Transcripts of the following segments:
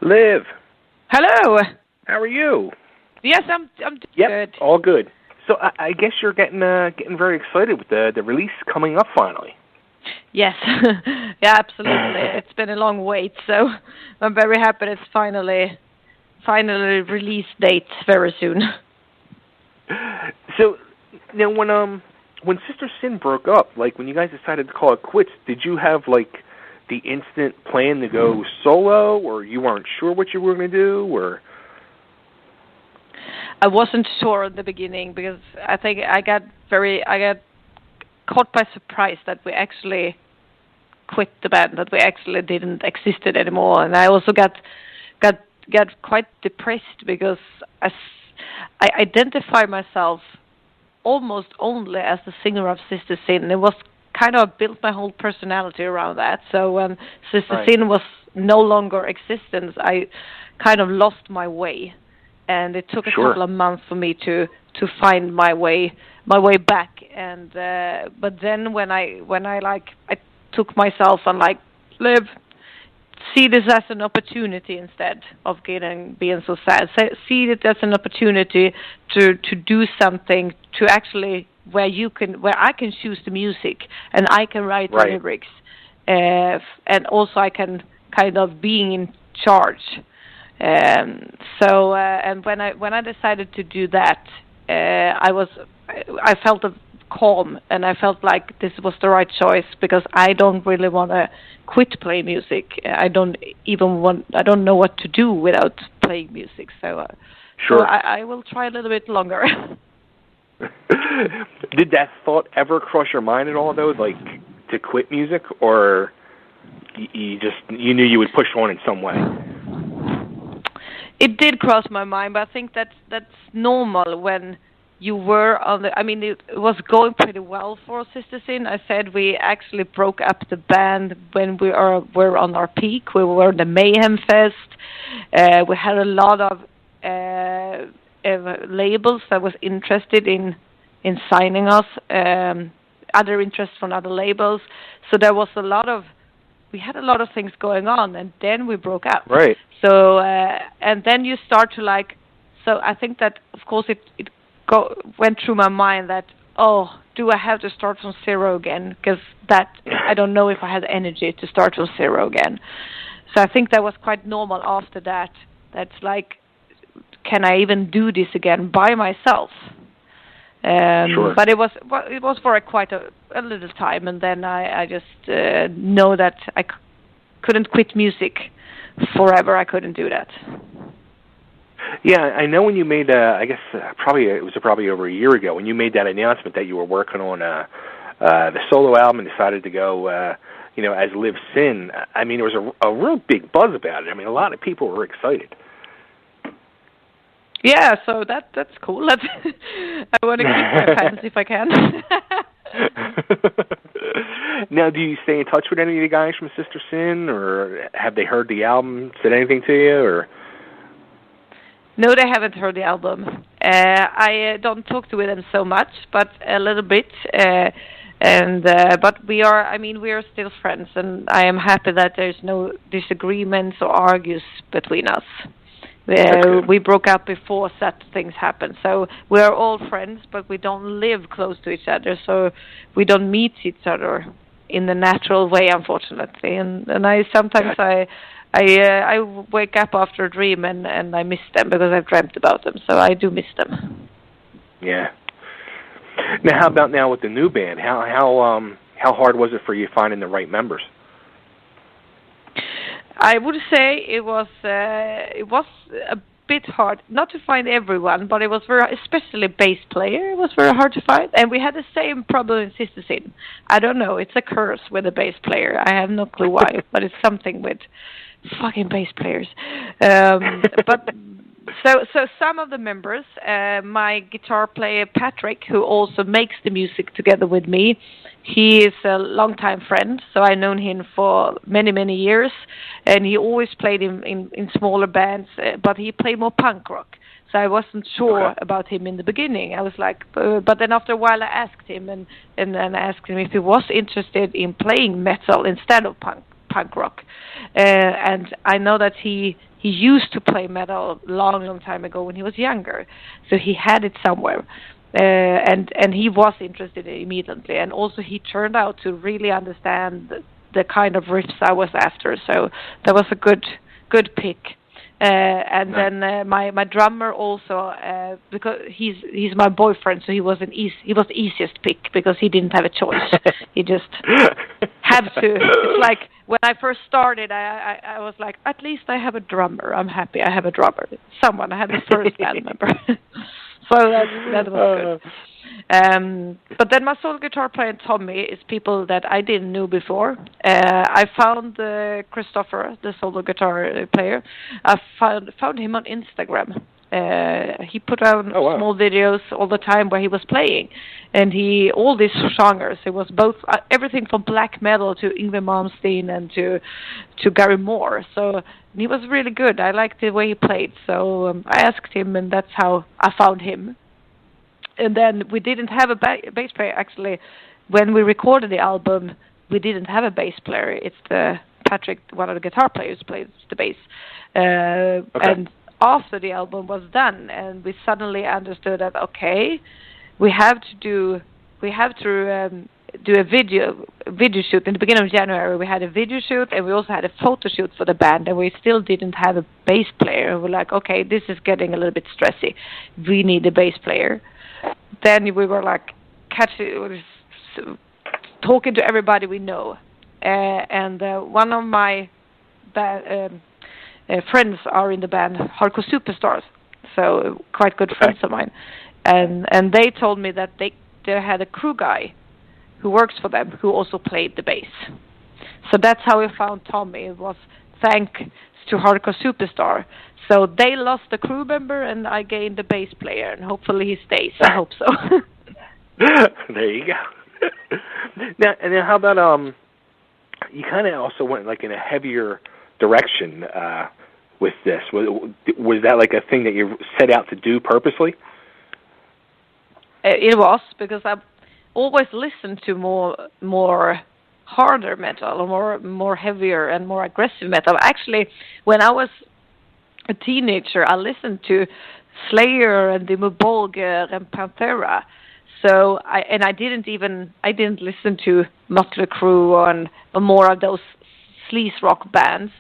Liv. Hello. How are you? Yes, I'm Yep, good. all good. So I guess you're getting very excited with the release coming up finally. Yes. Yeah, absolutely. It's been a long wait, so I'm very happy it's finally release date very soon. So now when Sister Sin broke up, like when you guys decided to call it quits, did you have like the instant plan to go solo, or you weren't sure what you were going to do, or? I wasn't sure at the beginning because I think I got caught by surprise that we actually quit the band, that we actually didn't existed anymore, and I also got quite depressed because I identify myself almost only as the singer of Sister Sin. It was kind of built my whole personality around that. So when Sister Sin was no longer existence, I kind of lost my way, and it took a couple of months for me to find my way back. And but then when I took myself and Liv, see this as an opportunity instead of being so sad. See it as an opportunity to do something to actually where I can choose the music and I can write the lyrics, and also I can kind of being in charge. So and when I decided to do that, I felt calm, and I felt like this was the right choice because I don't really want to quit playing music. I don't know what to do without playing music. So so I will try a little bit longer. Did that thought ever cross your mind at all, though, like to quit music, or you knew you would push on in some way? It did cross my mind, but I think that's normal when you were on the. I mean, it was going pretty well for Sister Sin. I said we actually broke up the band when we were on our peak. We were in the Mayhem Fest. We had a lot of labels that was interested in signing us. Other interest from other labels. So there was we had a lot of things going on, and then we broke up. Right. So and then you start to So I think that of course it went through my mind that, do I have to start from zero again? Because I don't know if I had energy to start from zero again. So I think that was quite normal after that. That's can I even do this again by myself? But it was for quite a little time, and then I just know that I couldn't quit music forever. I couldn't do that. Yeah, I know when you made, I guess it was probably over a year ago when you made that announcement that you were working on the solo album and decided to go, as Live Sin. I mean, there was a real big buzz about it. I mean, a lot of people were excited. Yeah, so that's cool. I want to keep my fans if I can. Now, do you stay in touch with any of the guys from Sister Sin, or have they heard the album, said anything to you, or? No, they haven't heard the album. I don't talk to them so much, but a little bit. But we are still friends, and I am happy that there's no disagreements or argues between us. We broke up before such things happened, so we are all friends, but we don't live close to each other, so we don't meet each other in the natural way, unfortunately. And I sometimes I wake up after a dream and I miss them because I've dreamt about them, so I do miss them. Yeah. Now, how about now with the new band? How hard was it for you finding the right members? I would say it was a bit hard, not to find everyone, but it was especially bass player. It was very hard to find, and we had the same problem in Sister Sin. I don't know, it's a curse with a bass player. I have no clue why, but it's something with fucking bass players. But so some of the members, my guitar player Patrick, who also makes the music together with me, he is a longtime friend, so I've known him for many years, and he always played in smaller bands, but he played more punk rock. So I wasn't sure about him in the beginning. I was like, but then after a while I asked him and asked him if he was interested in playing metal instead of punk punk rock. And I know that he used to play metal long time ago when he was younger, so he had it somewhere. And he was interested immediately, and also he turned out to really understand the kind of riffs I was after. So that was a good pick. And then my drummer also, because he's my boyfriend, so he was the easiest pick because he didn't have a choice. He just had to. It's like when I first started, I was like, at least I have a drummer. I'm happy I have a drummer. I had the first band member. So that was good. But then my solo guitar player, Tommy, is people that I didn't know before. I found Christopher, the solo guitar player. I found him on Instagram. He put out small videos all the time where he was playing. And all these genres. It was both everything from black metal to Yngwie Malmsteen and to Gary Moore. So he was really good. I liked the way he played. So I asked him, and that's how I found him. And then we didn't have a bass player. Actually, when we recorded the album, we didn't have a bass player. It's Patrick, one of the guitar players, plays the bass. And after the album was done, and we suddenly understood that we have to do a video shoot. In the beginning of January, we had a video shoot, and we also had a photo shoot for the band, and we still didn't have a bass player. We're like, okay, this is getting a little bit stressy. We need a bass player. Then we were like talking to everybody we know, and one of my friends are in the band Hardcore Superstars, so quite good friends of mine, and they told me that they had a crew guy who works for them who also played the bass. So that's how we found Tommy. It was thanks to Hardcore Superstar. So they lost the crew member, and I gained the bass player, and hopefully he stays. I hope so. There you go. Now, and then how about you kind of also went like in a heavier direction with this. Was that like a thing that you set out to do purposely? It was, because I've always listened to more harder metal, or more heavier and more aggressive metal. Actually, when I was a teenager, I listened to Slayer and Dimmu Borgir and Pantera. So I didn't listen to Mötley Crüe and more of those sleaze rock bands.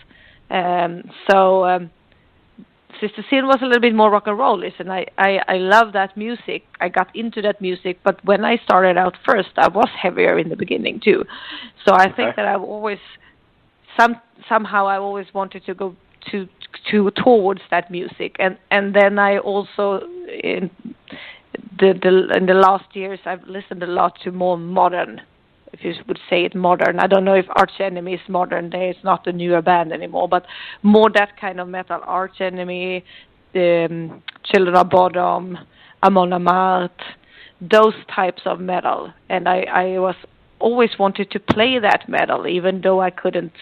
So Sister Sin was a little bit more rock and roll-ish, and I love that music. I got into that music, but when I started out first, I was heavier in the beginning too. So I think that I've always somehow I always wanted to go towards that music, and then I also in the last years I've listened a lot to more modern, if you would say it modern. I don't know if Arch Enemy is modern. It's not a newer band anymore, but more that kind of metal. Arch Enemy, Children of Bodom, Amon Amarth, those types of metal. And I was always wanted to play that metal, even though I couldn't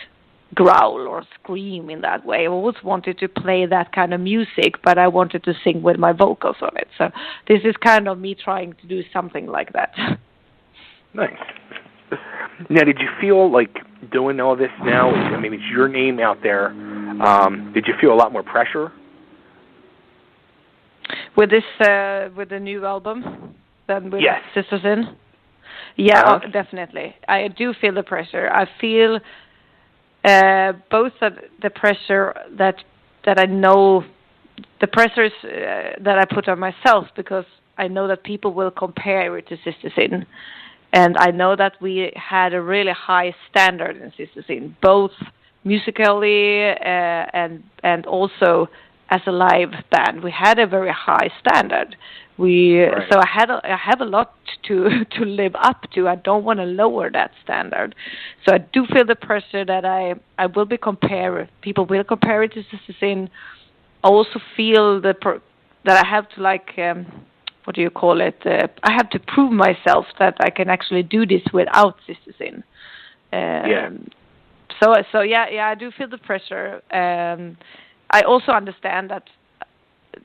growl or scream in that way. I always wanted to play that kind of music, but I wanted to sing with my vocals on it. So this is kind of me trying to do something like that. Nice. Now, did you feel like doing all this now? I mean, it's your name out there. Did you feel a lot more pressure with this, with the new album than with Sister Sin? Yeah, definitely. I do feel the pressure. I feel both the pressure that I know, the pressures that I put on myself, because I know that people will compare it to Sister Sin. And I know that we had a really high standard in Sister Sin, both musically and also as a live band. We had a very high standard. So I have a lot to live up to. I don't want to lower that standard. So I do feel the pressure that I will be compared. People will compare it to Sister Sin. I also feel that I have to what do you call it? I have to prove myself that I can actually do this without Sister Sin. So I do feel the pressure. I also understand that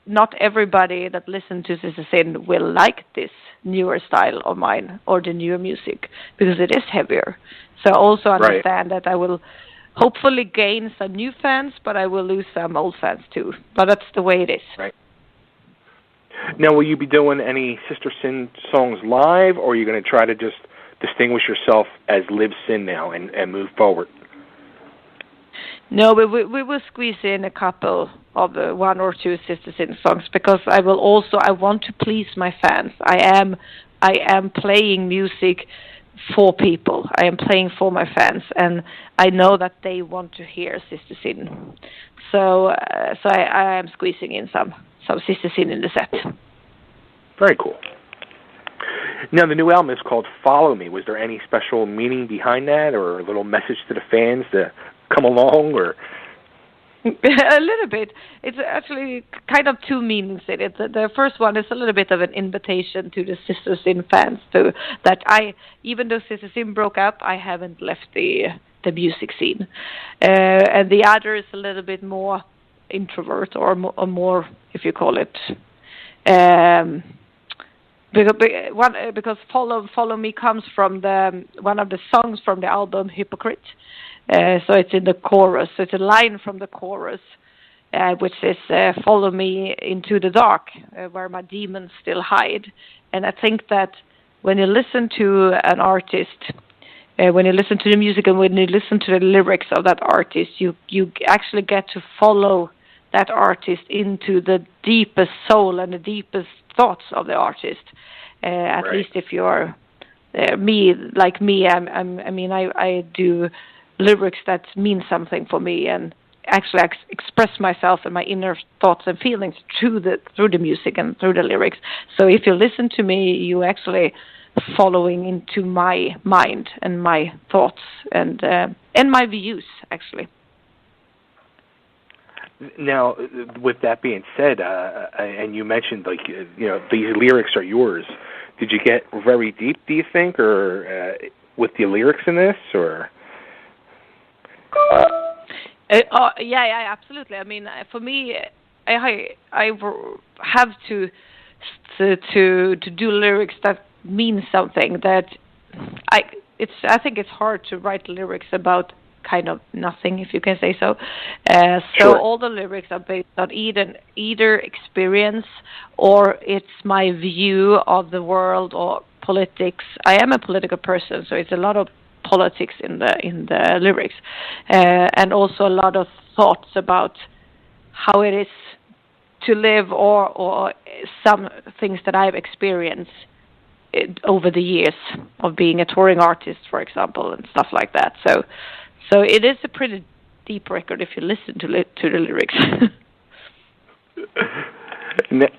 not everybody that listens to Sister Sin will like this newer style of mine or the newer music, because it is heavier. So I also understand that I will hopefully gain some new fans, but I will lose some old fans too. But that's the way it is. Right. Now, will you be doing any Sister Sin songs live, or are you going to try to just distinguish yourself as Liv Sin now and move forward? No, we will squeeze in a couple of one or two Sister Sin songs, because I want to please my fans. I am playing music for people. I am playing for my fans, and I know that they want to hear Sister Sin. So I am squeezing in some Sister Sin in the set. Very cool. Now, the new album is called Follow Me. Was there any special meaning behind that, or a little message to the fans to come along, or? A little bit. It's actually kind of two meanings in it. The first one is a little bit of an invitation to the Sister Sin fans even though Sister Sin broke up, I haven't left the music scene. And the other is a little bit more introvert, or more, if you call it. Because Follow Me comes from one of the songs from the album Hypocrite. So it's in the chorus. So it's a line from the chorus, which is "Follow me into the dark, where my demons still hide." And I think that when you listen to an artist, when you listen to the music and when you listen to the lyrics of that artist, you actually get to follow that artist into the deepest soul and the deepest thoughts of the artist. At least if you're I do lyrics that mean something for me, and actually express myself and my inner thoughts and feelings through the music and through the lyrics. So if you listen to me, you actually following into my mind and my thoughts and my views, actually. Now, with that being said, and you mentioned these lyrics are yours. Did you get very deep, do you think, or with the lyrics in this, or? Yeah, absolutely. I mean, for me, I have to do lyrics that mean something. That I think it's hard to write lyrics about kind of nothing, if you can say so. Sure. All the lyrics are based on either experience, or it's my view of the world or politics. I am a political person, so it's a lot of politics in the lyrics, and also a lot of thoughts about how it is to live, or some things that I've experienced over the years of being a touring artist, for example, and stuff like that. So it is a pretty deep record if you listen to the lyrics.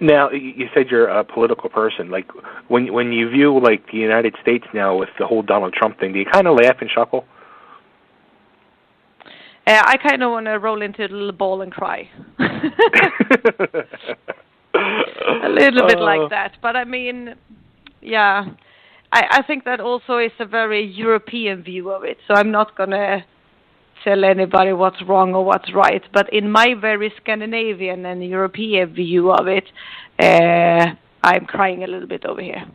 Now, you said you're a political person. Like, when you view, like, the United States now with the whole Donald Trump thing, do you kind of laugh and chuckle? I kind of want to roll into a little ball and cry. A little bit like that. But, I mean, yeah, I think that also is a very European view of it. So I'm not going to tell anybody what's wrong or what's right, but in my very Scandinavian and European view of it, I'm crying a little bit over here.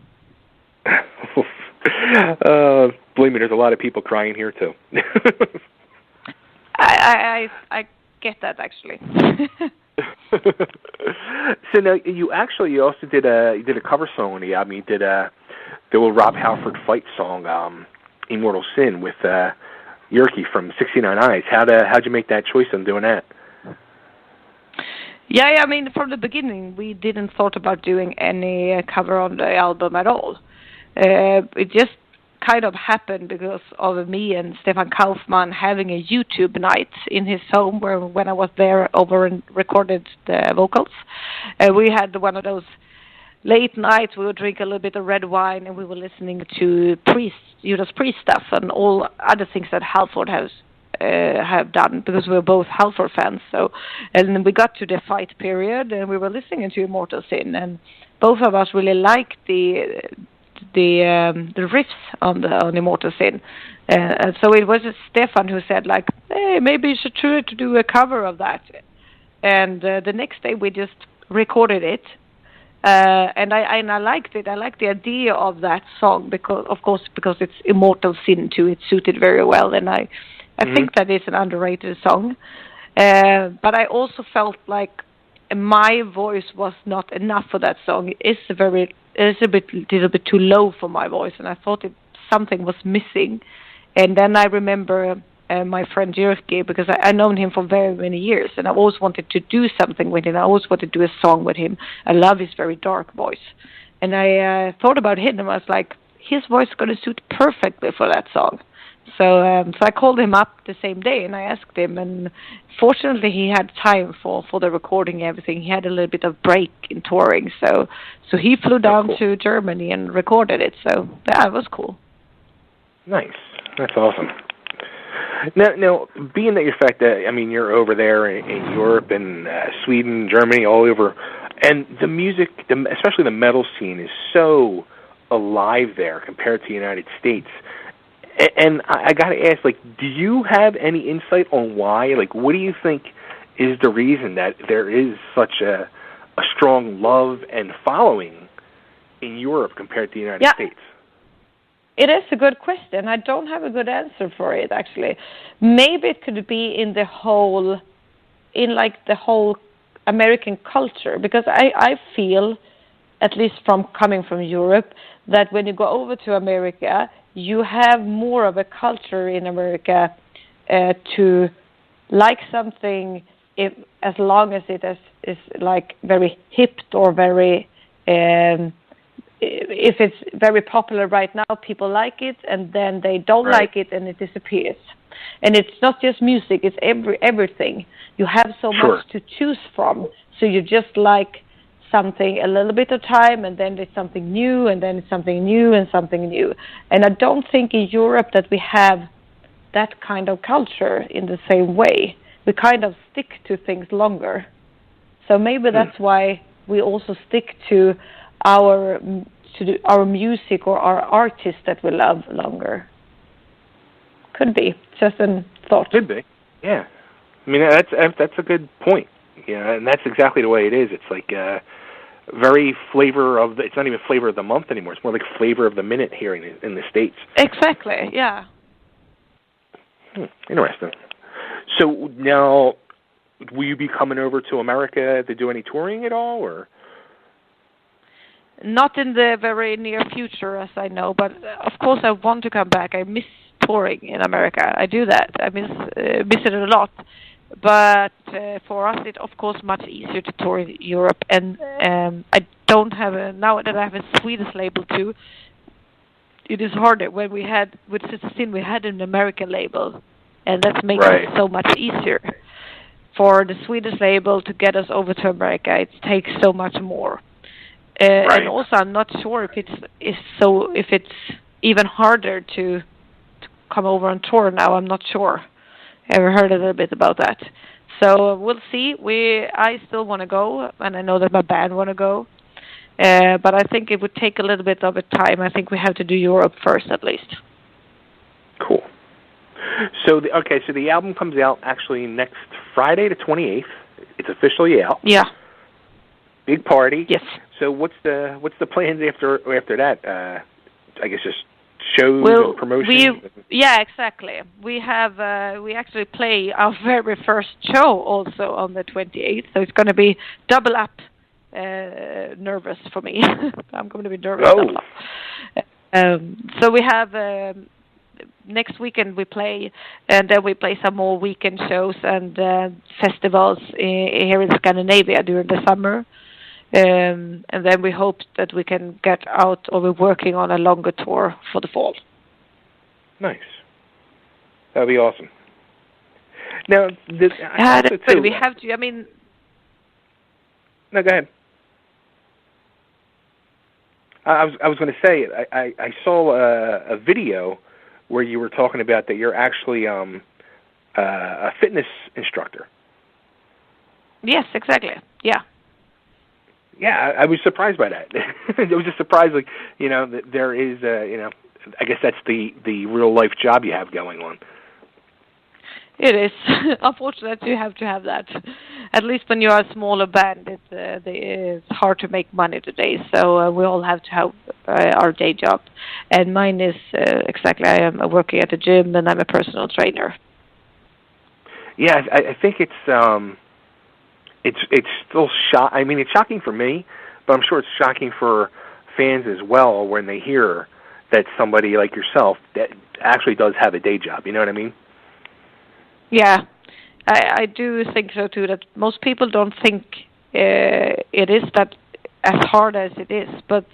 Believe me, there's a lot of people crying here too. I get that, actually. So now you also did a cover song on the album. You did the old Rob Halford fight song, "Immortal Sin," with Yerky from 69 Eyes. How'd you make that choice on doing that? Yeah, I mean, from the beginning, we didn't thought about doing any cover on the album at all. It just kind of happened because of me and Stefan Kaufman having a YouTube night in his home, when I was there over and recorded the vocals. We had one of those late nights. We would drink a little bit of red wine, and we were listening to Judas Priest stuff and all other things that Halford have done, because we were both Halford fans. So, and then we got to the fight period, and we were listening to Immortal Sin, and both of us really liked the riffs on Immortal Sin. So it was Stefan who said, like, hey, maybe you should try to do a cover of that. And the next day we just recorded it. And I liked it. I liked the idea of that song because it's Immortal Sin too. It suited very well, and I I think that is an underrated song. But I also felt like my voice was not enough for that song. It's a little bit too low for my voice, and I thought something was missing. And then I remember my friend Jannetty, because I known him for very many years, and I always wanted to do something with him. I always wanted to do a song with him. I love his very dark voice. And I thought about him, and I was like, his voice is going to suit perfectly for that song. So I called him up the same day, and I asked him, and fortunately he had time for the recording and everything. He had a little bit of break in touring, so he flew down to Germany and recorded it. So yeah, it was cool. Nice. That's awesome. Now, being that you're over there in Europe and Sweden, Germany, all over, and the music, especially the metal scene, is so alive there compared to the United States. And I got to ask, like, do you have any insight on why? Like, what do you think is the reason that there is such a strong love and following in Europe compared to the United States? It is a good question. I don't have a good answer for it, actually. Maybe it could be in the whole American culture, because I feel, at least from coming from Europe, that when you go over to America, you have more of a culture in America to like something as long as it is like very hip or very if it's very popular right now, people like it, and then they don't like it and it disappears. And it's not just music, it's everything. You have so much to choose from, so you just like something a little bit of time, and then it's something new, and then it's something new and something new. And I don't think in Europe that we have that kind of culture in the same way. We kind of stick to things longer. So maybe that's why we also stick to our music or our artists that we love longer. Could be. Just a thought. Could be. Yeah. I mean, that's a good point. Yeah, and that's exactly the way it is. It's like very flavor of it's not even flavor of the month anymore. It's more like flavor of the minute here in the States. Exactly. Yeah. Interesting. So now, will you be coming over to America to do any touring at all, or? Not in the very near future, as I know, but of course I want to come back. I miss touring in America. I do that. I miss it a lot. But for us, it's of course much easier to tour in Europe. And I don't have now that I have a Swedish label too. It is harder. When we had with Sister Sin, we had an American label, and that makes it so much easier. For the Swedish label to get us over to America, it takes so much more. And also, I'm not sure if it's even harder to come over on tour now. I'm not sure. I heard a little bit about that. So we'll see. I still want to go, and I know that my band want to go. But I think it would take a little bit of a time. I think we have to do Europe first, at least. Cool. So the album comes out actually next Friday, the 28th. It's officially out. Yeah. Big party. Yes. So what's the plans after that? I guess just shows and promotions. Yeah, exactly. We actually play our very first show also on the 28th, so it's going to be double up nervous for me. I'm going to be nervous. Double up. So we have next weekend we play, and then we play some more weekend shows and festivals here in Scandinavia during the summer. And then we hope that we can get out, or we're working on a longer tour for the fall. Nice. That would be awesome. Now, we have to, I mean... No, go ahead. I was going to say, I saw a video where you were talking about that you're actually a fitness instructor. Yes, exactly. Yeah. Yeah, I was surprised by that. It was just surprised, like, that there is, I guess that's the real life job you have going on. It is. Unfortunately, you have to have that. At least when you're a smaller band, it's hard to make money today. So we all have to have our day job. And mine is exactly, I am working at a gym, and I'm a personal trainer. Yeah, I think it's still I mean, it's shocking for me, but I'm sure it's shocking for fans as well when they hear that somebody like yourself that actually does have a day job. You know what I mean? Yeah, I do think so too. That most people don't think it is that as hard as it is, but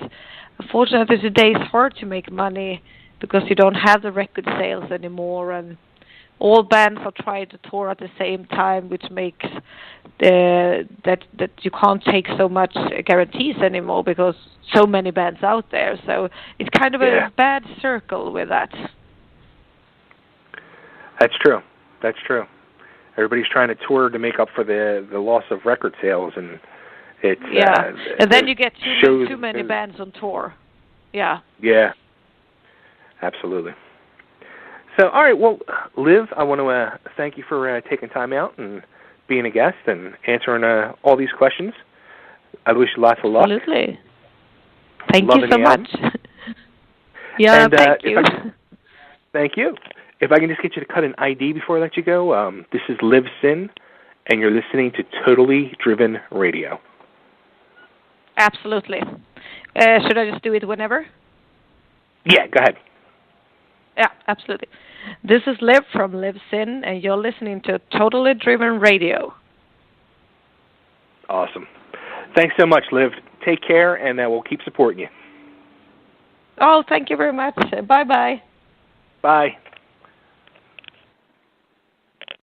unfortunately today it's hard to make money because you don't have the record sales anymore, and all bands are trying to tour at the same time, which makes that you can't take so much guarantees anymore because so many bands out there. So it's kind of a bad circle with that. That's true. That's true. Everybody's trying to tour to make up for the loss of record sales, and it's and then you get too many bands on tour. Yeah. Yeah. Absolutely. So, all right, well, Liv, I want to thank you for taking time out and being a guest and answering all these questions. I wish you lots of luck. Absolutely. Thank you so much. And, thank you. Thank you. If I can just get you to cut an ID before I let you go, this is Liv Sin, and you're listening to Totally Driven Radio. Absolutely. Should I just do it whenever? Yeah, go ahead. Yeah, absolutely. This is Liv from Liv Sin, and you're listening to Totally Driven Radio. Awesome. Thanks so much, Liv. Take care, and we'll keep supporting you. Oh, thank you very much. Bye-bye. Bye.